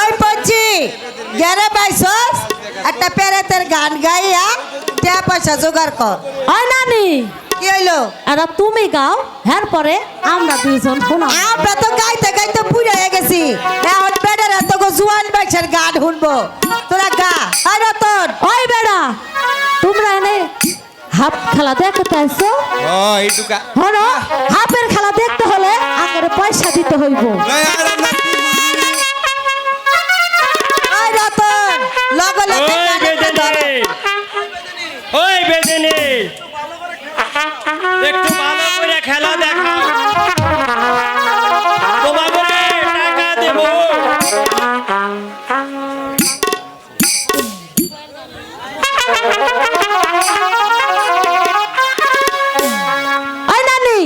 ওই পঞ্চি গেরে পাইছস একটা পেরেতের গান গাইয়া টাকা পয়সা জোগাড় কর। ওই নানি কি হইলো? এটা তুমি গাও, এর পরে আমরা দুইজন শোনাবো। আমরা তো গাইতে গাইতে বুড়ে হয়ে গেছি, এখন বেডের এত জুয়ান বাইছের গান শুনবো। তোরা গা। আর রতন ওই বেড়া, তোমরা এনে হাফ খেলা দেখতে আসছো? ও এইটুকা হলো হাফের খেলা দেখতে হলে আগে পয়সা দিতে হইব। আর রতন লগে লগে ওই বেদেনে, ওই বেদেনে, একটু ভালো করে খেলা দেখাও, তোমাকে টাকা দেব। ওই নানি,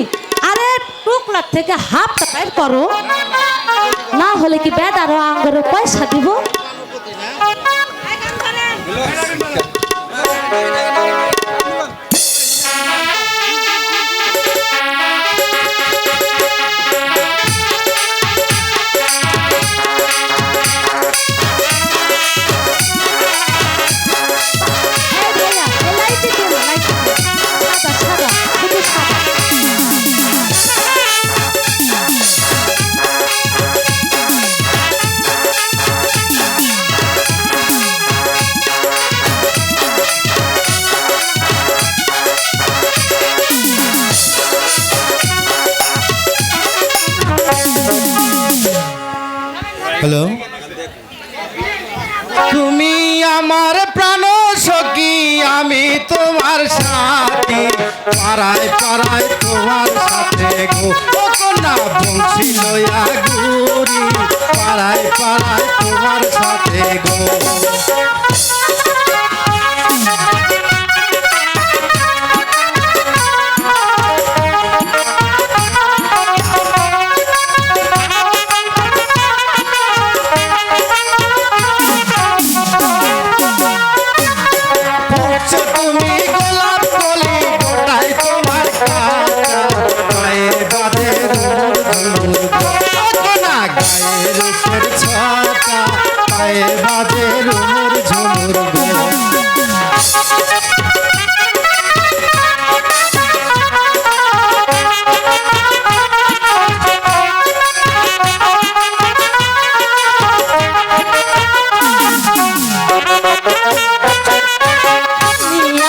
আরে টুকলার থেকে হাফটা বের করো, না হলে কি বেদারও আঙ্গরে পয়সা দিব। হ্যালো, তুমি আমার প্রাণ সখী, আমি তোমার সাথী, পাড়ায় পাড়ায় তোমার সাথে গো না বংশী লয়া ঘুরি, পাড়ায় পাড়ায় তোমার সাথে গো। তুমি গোলাপ কলি গোটাই তোমার কাটা, গায়ে বাঁধে না গায়ের উপর ছাতা, গায়ে বাঁধে রুমুর ঝুমুর গো।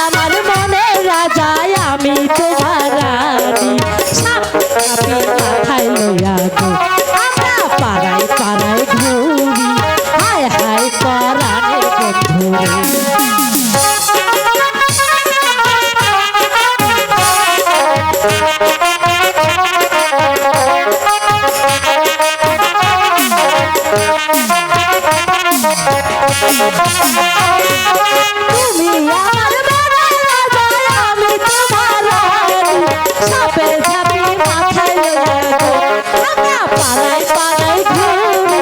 আমার মনে রাজা, আমি তোমার রানী, সাপ সাপে মাথায় লইয়া গো আমরা পাড়ায় পাড়ায় ঘুরি, হায় হায় পরাণে বন্ধুরে। তুমি আমার মনে রাজা, আমি তোমার রানী, সাপে সাপে মাথায় লইয়া গো আমরা পাড়ায় পাড়ায় ঘুরি,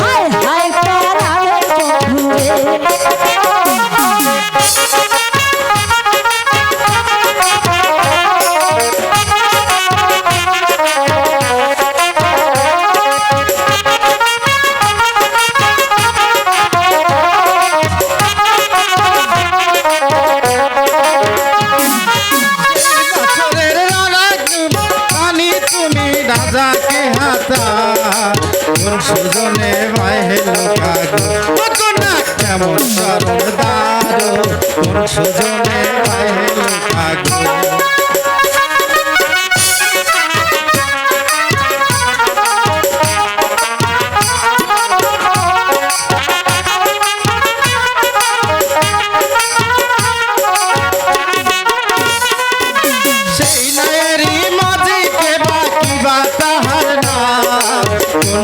হায় হায় পরাণে বন্ধুরে। রাজাকে হাতা সুজনে বাইহেলো কাগো না কেমন চরণ দারো, সুজনে বাইহেলো কাগো।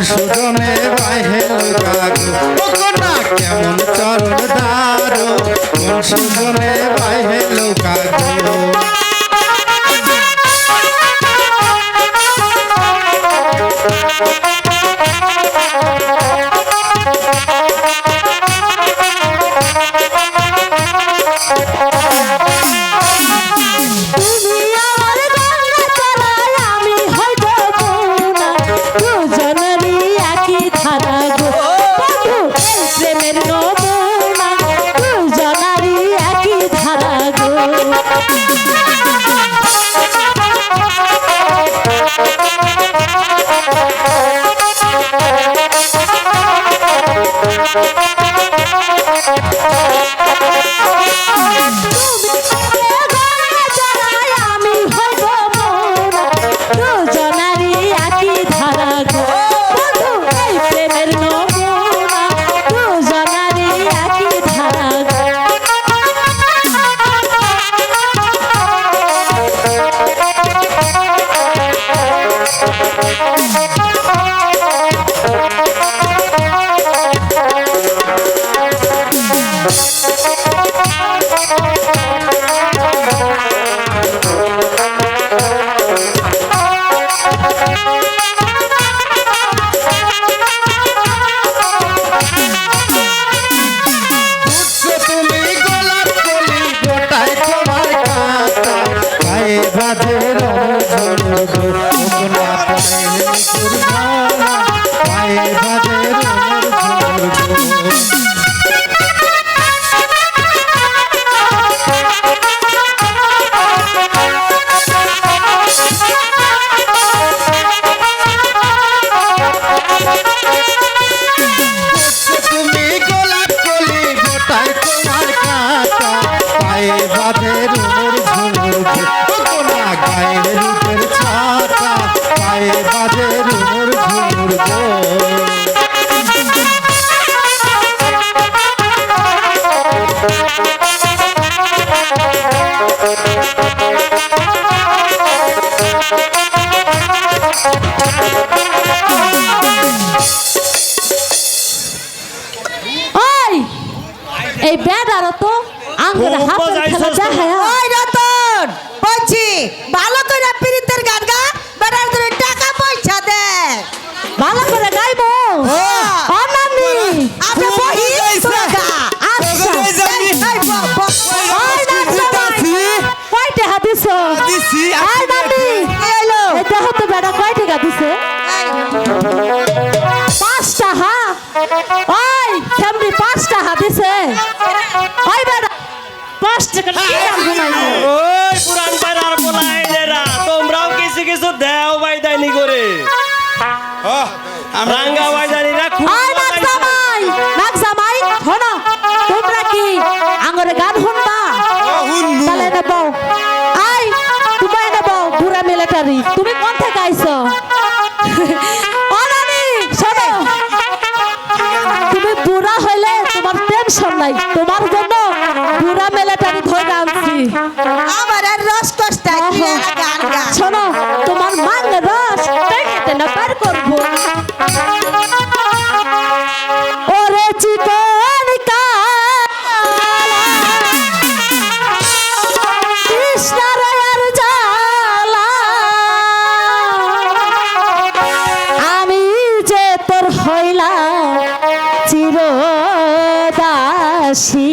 সুজনে বাইহেলো কাগো না কেমন চরণ দারো, সুজনে বাইহেলো কাগো। তুমি আমার গঙ্গা চলায়, আমি হইব ঝুমুর গো কোনা পায়ে নিকুর ঝরা পায়ে বাজে রুমুর ঝুমুর গো তুমি গোলাপ কলি গোটায় তোমার কাটা পায়ে বাঁধে রুমুর ঝুমুর গো কোনা গায়ে রূপের ছাতা পায়ে বাঁধে রুমুর ঝুমুর গো ওই এই বেড়ারও তো আঙ্গুর খুব হাতের মজাইছো খেলা তো। দেখায়া ওই রতন বলছি ভালো করে প্রীতের গান গা বেটার ধরে টাকা পয়সা দে ভালো করে গাইবো ও নানি আপনি বহি তোরা গা আচ্ছা এই বাবা ওই নানি কয় টাকা দিছো দিছি এই নানি কি হলো এই দেখো তো বেড়া কয় টাকা দিছে 5 টাকা ওই সামনে 5 টাকা দিছে ওই বেড়া 5 টাকা কি দাম ঘুমাইছে ওই পুরান পাড়ার পোলাইনেরা তোমরাও কিছু কিছু দেও বাইদানি করে রাঙ্গা বাইদানিরা খুব ওই নাগজামাই নাগজামাই শোনো তোমরা কি আঙ্গরে গান শুনবা তাহলে নেব আই তোমায় নেব বুড়া মিলিটারি তুমি কোন থেকে আইছো ও নানি শোনো তুমি বুড়া হইলে তোমার টেনশন নাই তোমার জন্য বুড়া মিলিটারি ধরে আনছি আমার আর রস কষ্ট কি গান গা শোনো তোমার মাঙ্গের রস টেনে না পার করবো ওরে চিকন কালা কৃষ্ণারায়ের জ্বালা আমি যে তোর হইলাম চিরদাসী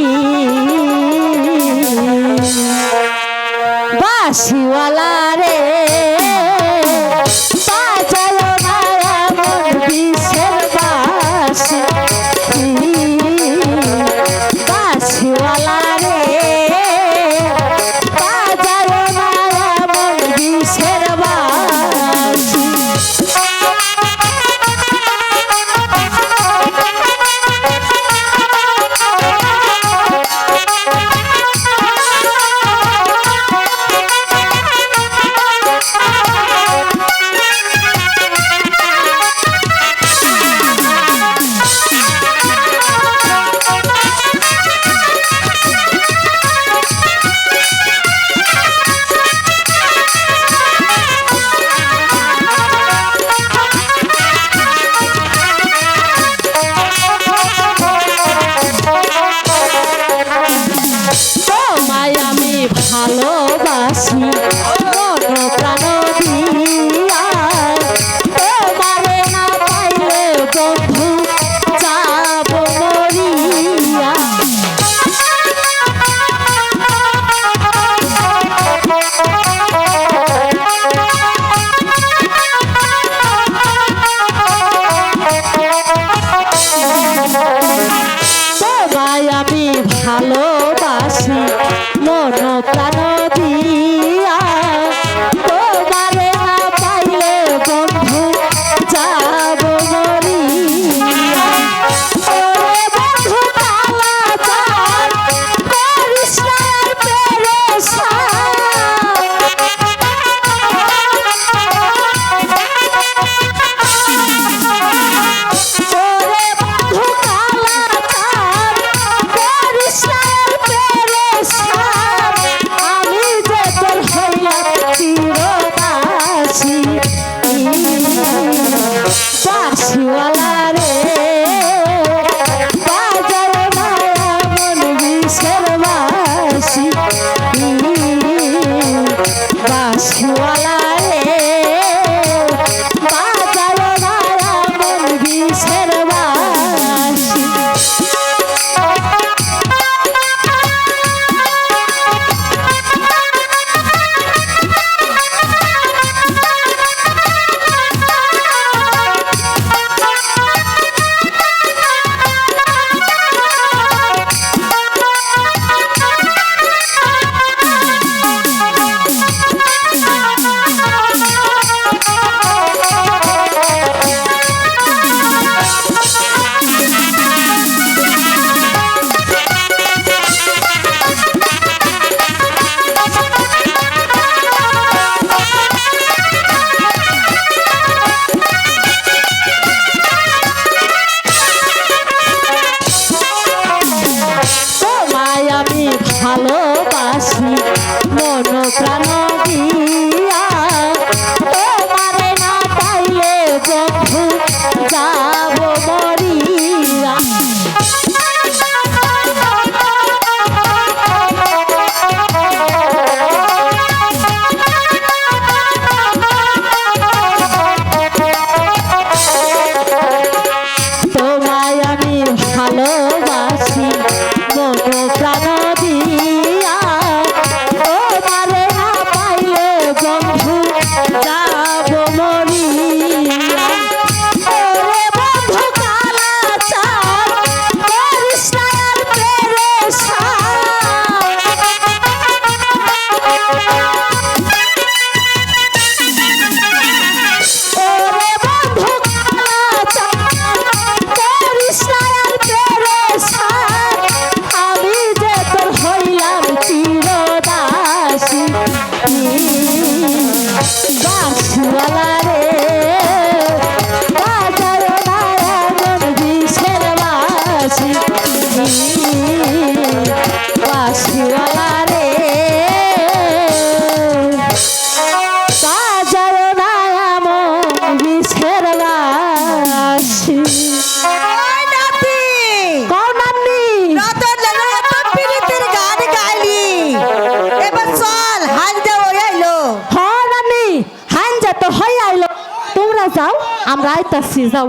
যাও আমরা আইতাছি যাও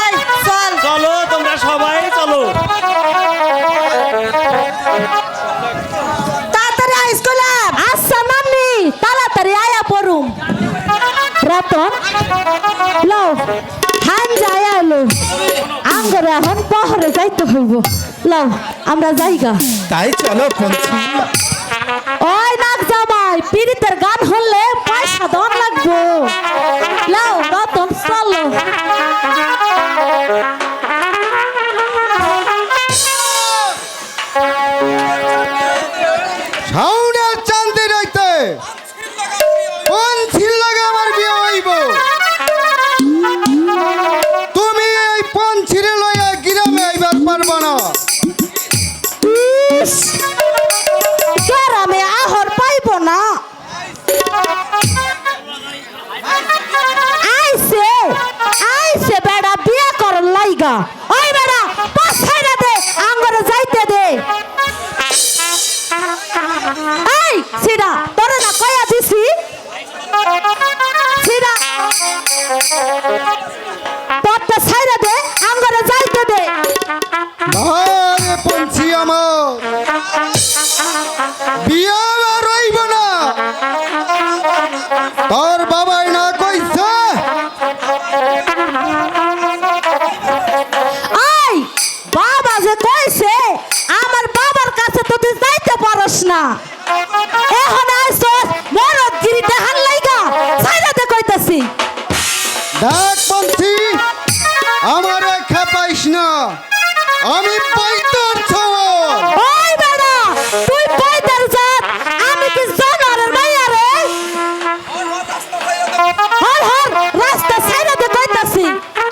এই, চল চলো তোমরা সবাই চলো। তাড়াতাড়ি আইস কইলাম। আচ্ছা নানি তাড়াতাড়ি আয়া পড়ুম রতন লও হান যায় আলো আঙ্গরে এখন পহরে যাইতে হইব লও আমরা যাইগা তাই চলো পঞ্চি। ওই নাক জামাই পীড়িতের গান হলে পয়সা দন লাগবো লও রতন চলো সাউন্ডের চান্দি রাইতে কোন ছিল লাগে আমার বিয়ে হইব। তুমি এই পঞ্চিরে লইয়া গিরামে আইবার পারবা না। ইস, গ্রামে আহর পাইব না আইছে আইছে বেড়া বিয়ে করন লাইগা ওই বেড়া পাছাইরা দে আঙ্গরে যাইতে দে এই সিডা তোরে না কইয়া দিছি সিডা তোরটা ছাইরা দে আঙ্গরে যাইতে দে আরে পঞ্চি আমার বিয়ে আর হইব না। তোর বাবাই না কইছে আই বাবা যে কইছে আমার বাবার কাছে তো তুই যাইতে পারস না এখন আইছস মরদ গিরি দেখান লাইগা ছাইরা দে কইতাছি দেখ পঞ্চি আমারে খেপাইস না। আমি পাইতর ছওয়াল। ওই বেড়া তুই পয়দার জাত আমি কি জানারের মাইয়া রে হর হর রাস্তা ছাইরা দে কইতাছি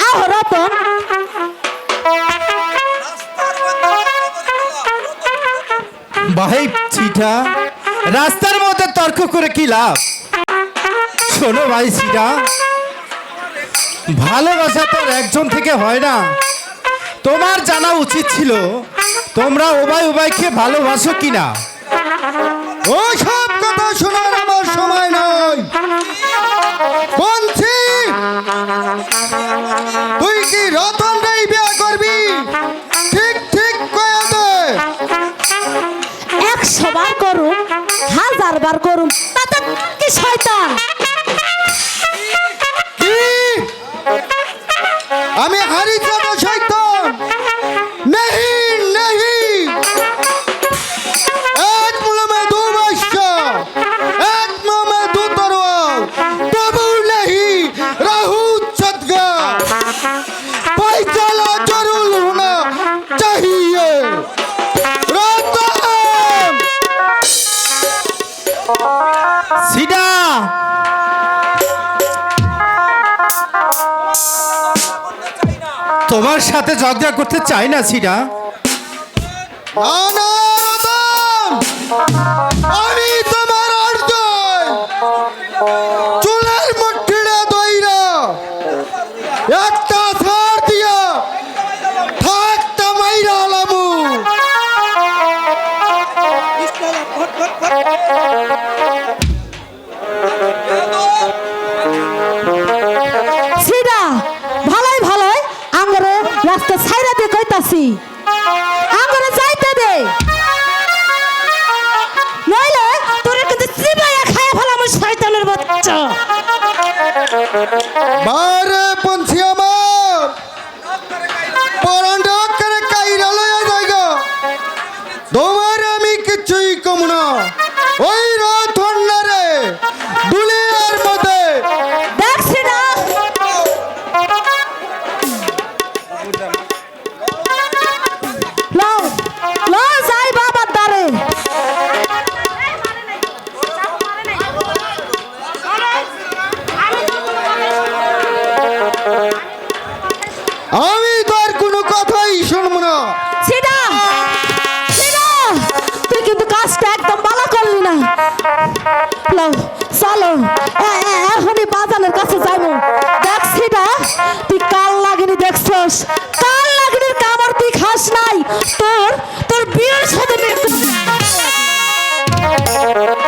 আহ রতন ভাই চিঠা রাস্তার মধ্যে তর্ক করে কি লাভ। শোনো ভাই চিঠা, ভালোবাসা তো আর একজন থেকে হয় না। তোমার জানা উচিত ছিল তোমরা উভয় উভয়কে ভালোবাসো কিনা। ওই সব কথা শোনার আমার সময় নয়। বলছি তুই কি রতন রেই বিয়ে করবি? ঠিক ঠিক কয়ে দে। 100 বার করুম 1000 বার করুম তাতে কি শয়তান কি? আমি হারি যাব শয়তান? नहीं नहीं, एक मुल्ला में दो बादशाह, एक मुंह में दो तलवार, तबु नहीं राहु चदगा। फैसला जरूर होना चाहिए। रतन सीधा তোমার সাথে ঝগড়া করতে চাই না সিডা। আমি তোমার অর্জন চুলের মুঠিটা দইরা একটা ছাড় দিয়া থাকতে মাইরা লামু। সিডা ভালোই ভালোই আঙ্গরে রাস্তা ছাইরা দে কইতাছি আঙ্গরে যাইতে দে নইলে তোরে কিন্তু চিবাইয়া খায়া ফেলাম শয়তানের বাচ্চা বারে পঞ্চি আমার পরান্ডা করে কাইরা লয়া যাইগা। তোমার আমি কিছুই কম না। ওই রতন না রে দুলিয়ার মধ্যে দেখ সিডা লও লও যাই বাবার দ্বারে আমি তোর কোনো কথাই শুনবো না। সিডা সিডা তুই কিন্তু কাজটা একদম ভালো করলি না লও চলো এখনই বাজানের কাছে যাইবো দেখ সিডা তুই কাল লাগেনি দেখছস